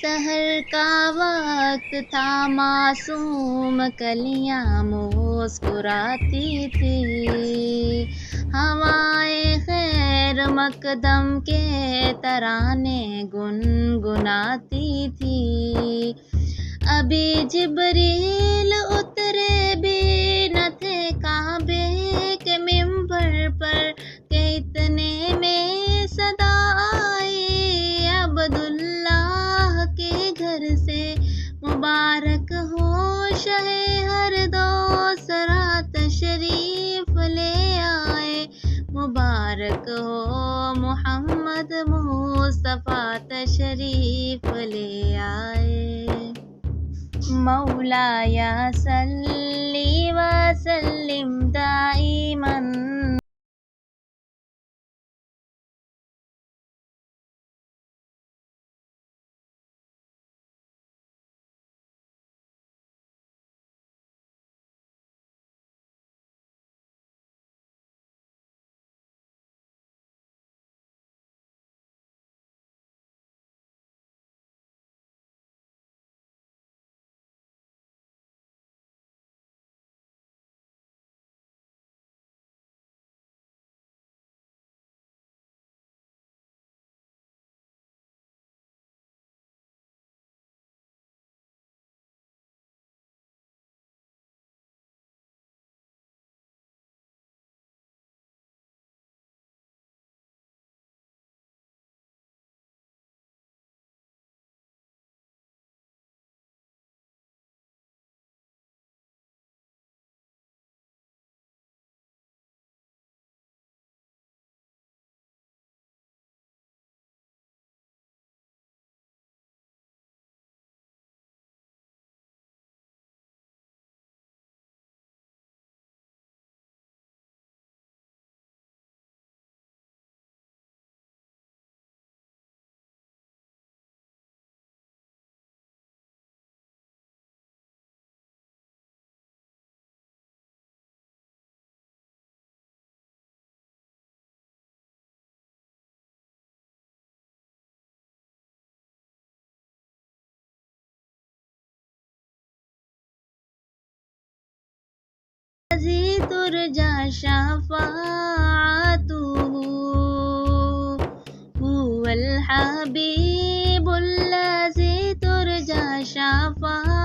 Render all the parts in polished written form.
सहर का वक्त था, मासूम कलियां मुस्कुराती थी। हवाएं खैर मकदम के तराने गुनगुनाती थी। अभी जिब्रील उतरे भी न थे काबे के मिंबर पर, के इतने में सदा आई अब्दुल्लाह के घर से। मुबारक हो शहे हर दोसरा तशरीफ ले आए, मुबारक हो मोहम्मद मुस्तफ़ा तशरीफ ले आए। मौलाया सल्ली व सल्लिम दाइमन। तुरजा शफाअतुहु हुवल हबीबुल्लज़ी तुरजा शफाअतुहु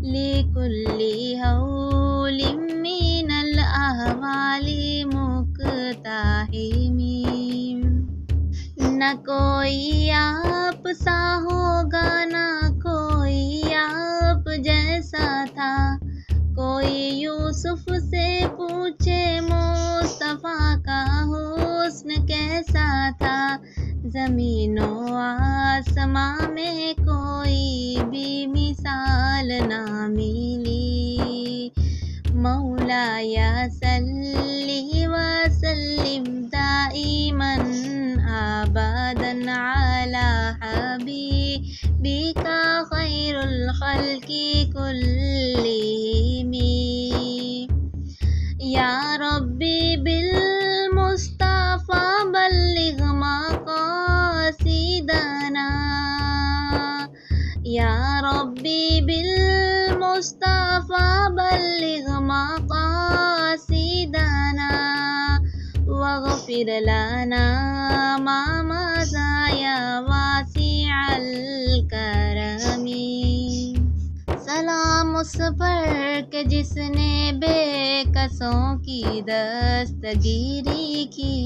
लिकुल्ली हौलिम मिनल अहवाली मुक़ताहिमीन। न कोई आप सा होगा, न कोई आप जैसा था। कोई यूसुफ से पूछे मुस्तफ़ा का हुस्न कैसा था। ज़मीनो आसमां में कोई भी मिसाल ना मिली। मौलाया सल्ली व सल्लिम दाइमन अबदन अला हबीबिका खैरुल खल्क़ि कुल्लिहिम। या रब्बी बिल मुस्तफ़ा बल्लिग मक़ासिदना। या रब्बी बिल मुस्तफ़ा बल्लिग मक़ासिदना वग़फ़िर लना मा मज़ा या वासिअल करमी। सलाम उस पर के जिसने बेकसों की दस्तगीरी की।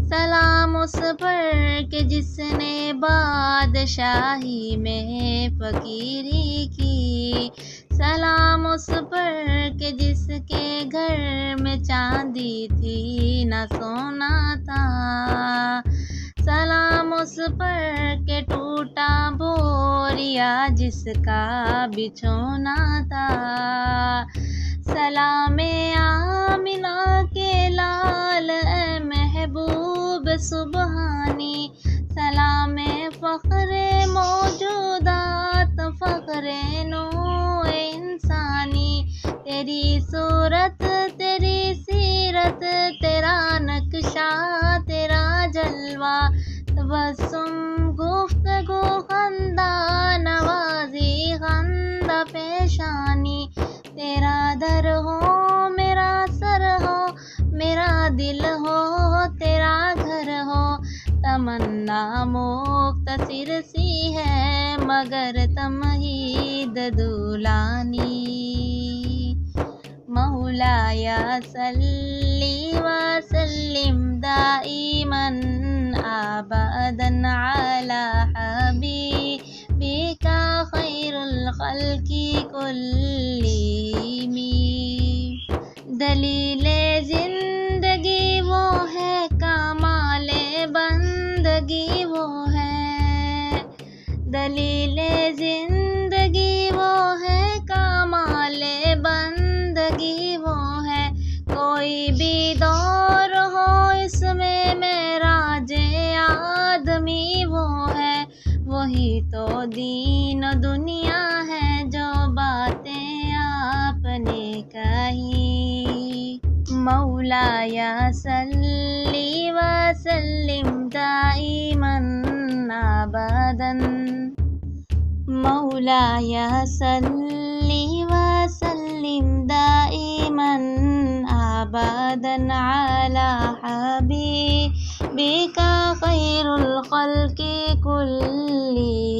सलाम उस पर के जिसने बादशाही में फ़कीरी की। सलाम उस पर के जिसके घर में चांदी थी न सोना था। सलाम उस पर के टूटा बोरिया जिसका बिछोना था। सलामे आमिना के लाल महबूब सुबहानी। सलामे फ़ख्रे मौजूदात फ़ख्रे नो इंसानी। तेरी सूरत तेरी सीरत तेरा नक्शा तेरा जलवा तबस्सुम गुफ्तगू खंदा नवाजी खंदा पेशानी, तेरा दर हो मेरा सर हो, मेरा दिल हो तेरा घर हो। तमन्ना मुख्तसिर सी है मगर तमहीद दूलानी। मौलाया सल्ली व सल्लिम दाइमन अबदन अला हबीबिका खैरुल खल्की कुल्लिहिम। दलीले जिंदगी वो है, कमाले बंदगी वो है। दलीले जिंदगी वो है, कमाले बंदगी वो है। कोई भी दौर हो इसमें मेराजे आदमी वो है। वही तो दीन दुनिया है जो बातें आपने कही। मौलाया सल्ली व सल्लिम दाइमन अबदन। मौलाया सल्ली व सल्लिम दाइमन अबदन अला हबीबिका खैरुल खल्की कुल्लिहिम।